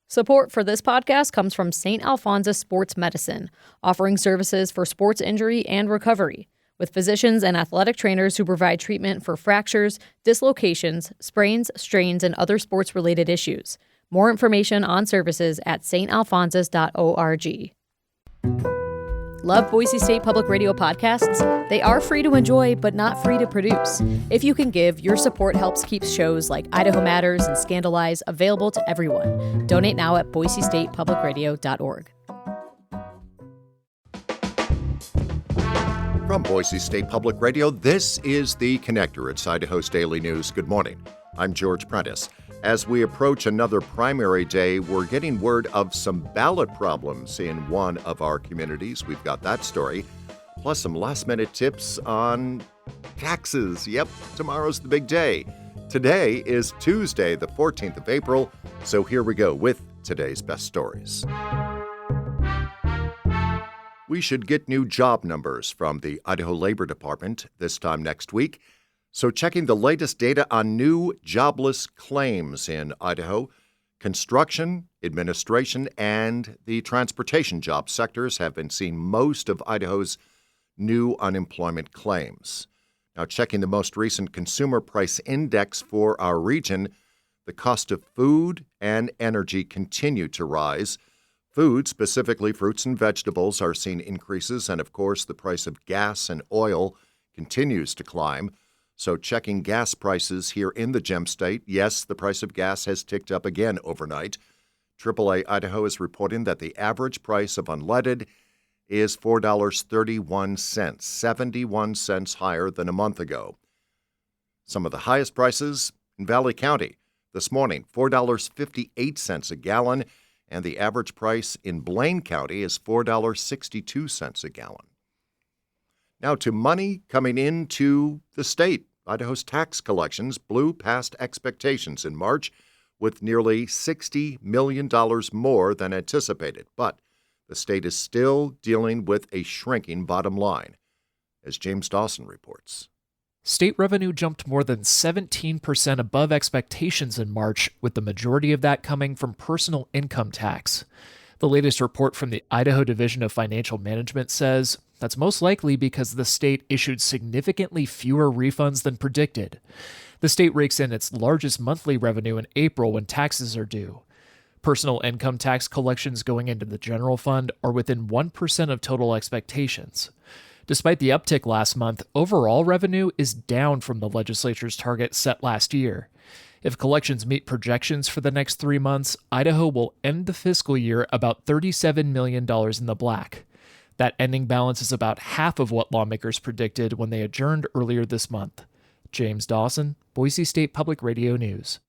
Support for this podcast comes from St. Alphonsus Sports Medicine, offering services for sports injury and recovery, with physicians and athletic trainers who provide treatment for fractures, dislocations, sprains, strains, and other sports-related issues. More information on services at stalphonsus.org. Love Boise State Public Radio podcasts? They are free to enjoy, but not free to produce. If you can give, your support helps keep shows like Idaho Matters and Scandalize available to everyone. Donate now at boisestatepublicradio.org. From Boise State Public Radio, this is The Connector. It's Idaho's Daily News. Good morning. I'm George Prentice. As we approach another primary day, we're getting word of some ballot problems in one of our communities. We've got that story, plus some last-minute tips on taxes. Yep, tomorrow's the big day. Today is Tuesday, the 14th of April, so here we go with today's best stories. We should get new job numbers from the Idaho Labor Department this time next week. So checking the latest data on new jobless claims in Idaho, construction, administration, and the transportation job sectors have been seeing most of Idaho's new unemployment claims. Now, checking the most recent consumer price index for our region, the cost of food and energy continue to rise. Food, specifically fruits and vegetables, are seeing increases, and of course, the price of gas and oil continues to climb. So checking gas prices here in the Gem State, yes, the price of gas has ticked up again overnight. AAA Idaho is reporting that the average price of unleaded is $4.31, 71 cents higher than a month ago. Some of the highest prices in Valley County. This morning, $4.58 a gallon, and the average price in Blaine County is $4.62 a gallon. Now to money coming into the state. Idaho's tax collections blew past expectations in March with nearly $60 million more than anticipated. But the state is still dealing with a shrinking bottom line, as James Dawson reports. State revenue jumped more than 17% above expectations in March, with the majority of that coming from personal income tax. The latest report from the Idaho Division of Financial Management says that's most likely because the state issued significantly fewer refunds than predicted. The state rakes in its largest monthly revenue in April when taxes are due. Personal income tax collections going into the general fund are within 1% of total expectations. Despite the uptick last month, overall revenue is down from the legislature's target set last year. If collections meet projections for the next 3 months, Idaho will end the fiscal year about $37 million in the black. That ending balance is about half of what lawmakers predicted when they adjourned earlier this month. James Dawson, Boise State Public Radio News.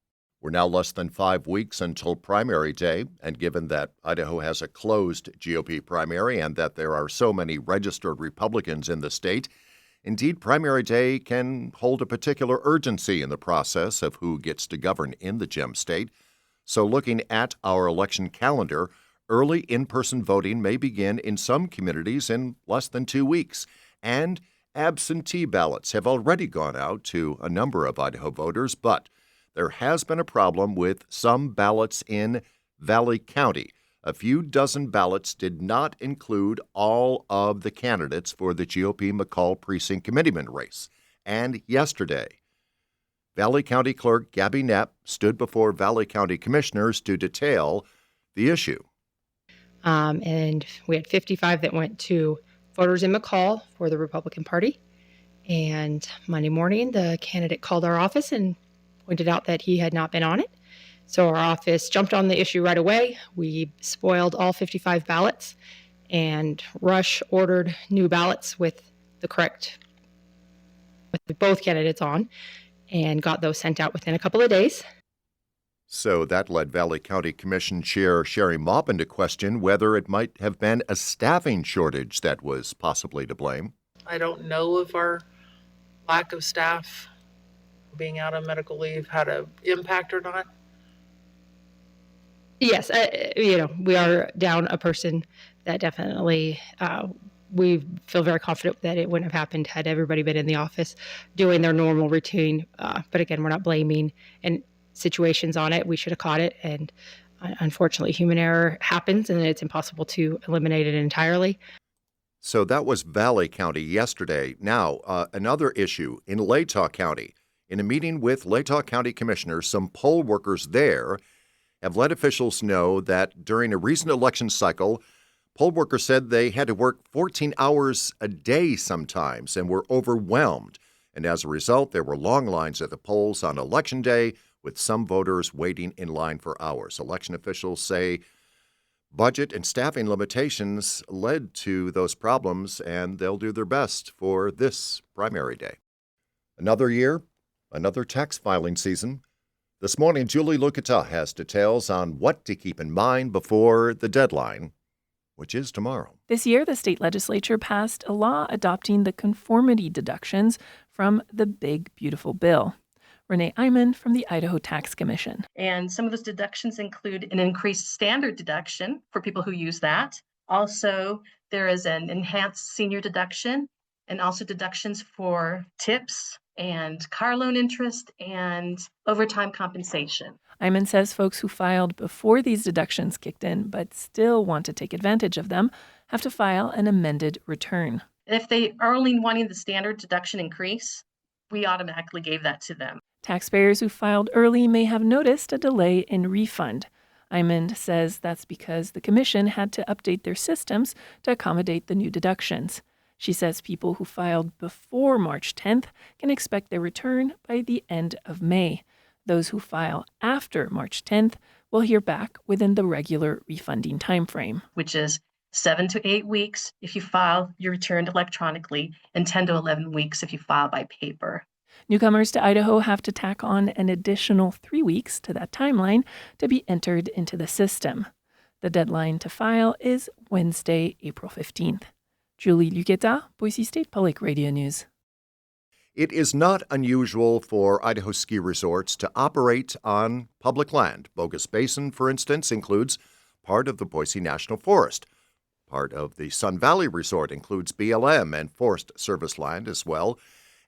We're now less than 5 weeks until primary day, and given that Idaho has a closed GOP primary and that there are so many registered Republicans in the state, indeed, primary day can hold a particular urgency in the process of who gets to govern in the Gem State. So looking at our election calendar, early in-person voting may begin in some communities in less than 2 weeks, and absentee ballots have already gone out to a number of Idaho voters, but there has been a problem with some ballots in Valley County. A few dozen ballots did not include all of the candidates for the GOP McCall Precinct Committeeman race. And yesterday, Valley County Clerk Gabby Knapp stood before Valley County Commissioners to detail the issue. And we had 55 that went to voters in McCall for the Republican Party. And Monday morning, the candidate called our office and pointed out that he had not been on it. So our office jumped on the issue right away. We spoiled all 55 ballots and rush ordered new ballots with both candidates on and got those sent out within a couple of days. So that led Valley County Commission Chair Sherry Maupin to question whether it might have been a staffing shortage that was possibly to blame. I don't know if our lack of staff being out on medical leave had an impact or not. Yes, we are down a person that definitely, we feel very confident that it wouldn't have happened had everybody been in the office doing their normal routine. But again, we're not blaming and situations on it. We should have caught it and Unfortunately, human error happens, and it's impossible to eliminate it entirely. So that was Valley County yesterday. Now, another issue in Latah County. In a meeting with Latah County commissioners, some poll workers there have let officials know that during a recent election cycle, poll workers said they had to work 14 hours a day sometimes and were overwhelmed. And as a result, there were long lines at the polls on Election Day, with some voters waiting in line for hours. Election officials say budget and staffing limitations led to those problems, and they'll do their best for this primary day. Another year, another tax filing season. This morning, Julie Lucata has details on what to keep in mind before the deadline, which is tomorrow. This year, the state legislature passed a law adopting the conformity deductions from the Big Beautiful Bill. Renee Iman from the Idaho Tax Commission. And some of those deductions include an increased standard deduction for people who use that. Also, there is an enhanced senior deduction and also deductions for tips and car loan interest and overtime compensation. Iman says folks who filed before these deductions kicked in but still want to take advantage of them have to file an amended return. And if they are only wanting the standard deduction increase, we automatically gave that to them. Taxpayers who filed early may have noticed a delay in refund. Iman says that's because the commission had to update their systems to accommodate the new deductions. She says people who filed before March 10th can expect their return by the end of May. Those who file after March 10th will hear back within the regular refunding timeframe, which is 7 to 8 weeks if you file your return electronically and 10 to 11 weeks if you file by paper. Newcomers to Idaho have to tack on an additional 3 weeks to that timeline to be entered into the system. The deadline to file is Wednesday, April 15th. Julie Luceta, Boise State Public Radio News. It is not unusual for Idaho ski resorts to operate on public land. Bogus Basin, for instance, includes part of the Boise National Forest. Part of the Sun Valley Resort includes BLM and Forest Service land as well.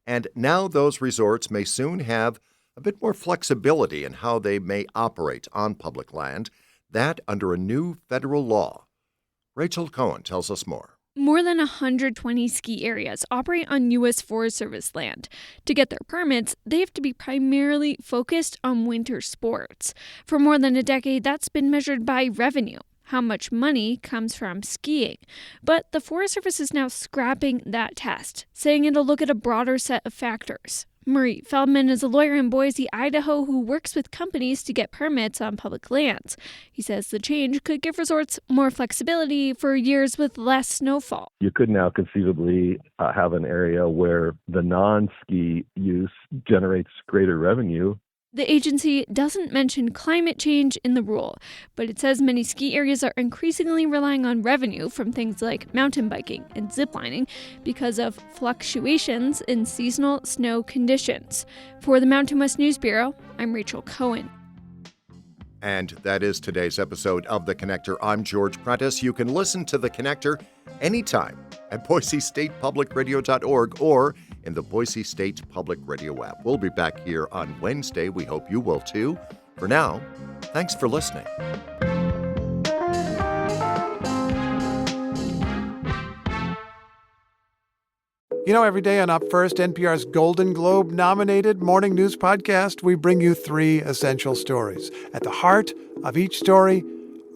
And now those resorts may soon have a bit more flexibility in how they may operate on public land, that under a new federal law. Rachel Cohen tells us more. More than 120 ski areas operate on U.S. Forest Service land. To get their permits, they have to be primarily focused on winter sports. For more than a decade, that's been measured by revenue, how much money comes from skiing. But the Forest Service is now scrapping that test, saying it'll look at a broader set of factors. Murray Feldman is a lawyer in Boise, Idaho, who works with companies to get permits on public lands. He says the change could give resorts more flexibility for years with less snowfall. You could now conceivably have an area where the non-ski use generates greater revenue. The agency doesn't mention climate change in the rule, but it says many ski areas are increasingly relying on revenue from things like mountain biking and ziplining because of fluctuations in seasonal snow conditions. For the Mountain West News Bureau, I'm Rachel Cohen. And that is today's episode of The Connector. I'm George Prentice. You can listen to The Connector anytime at BoiseStatePublicRadio.org or in the Boise State Public Radio app. We'll be back here on Wednesday. We hope you will too. For now, thanks for listening. You know, every day on Up First, NPR's Golden Globe-nominated morning news podcast, we bring you 3 essential stories. At the heart of each story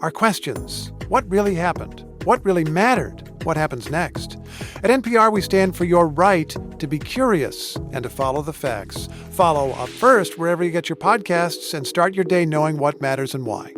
are questions. What really happened? What really mattered? What happens next? At NPR, we stand for your right to be curious and to follow the facts. Follow Up First wherever you get your podcasts and start your day knowing what matters and why.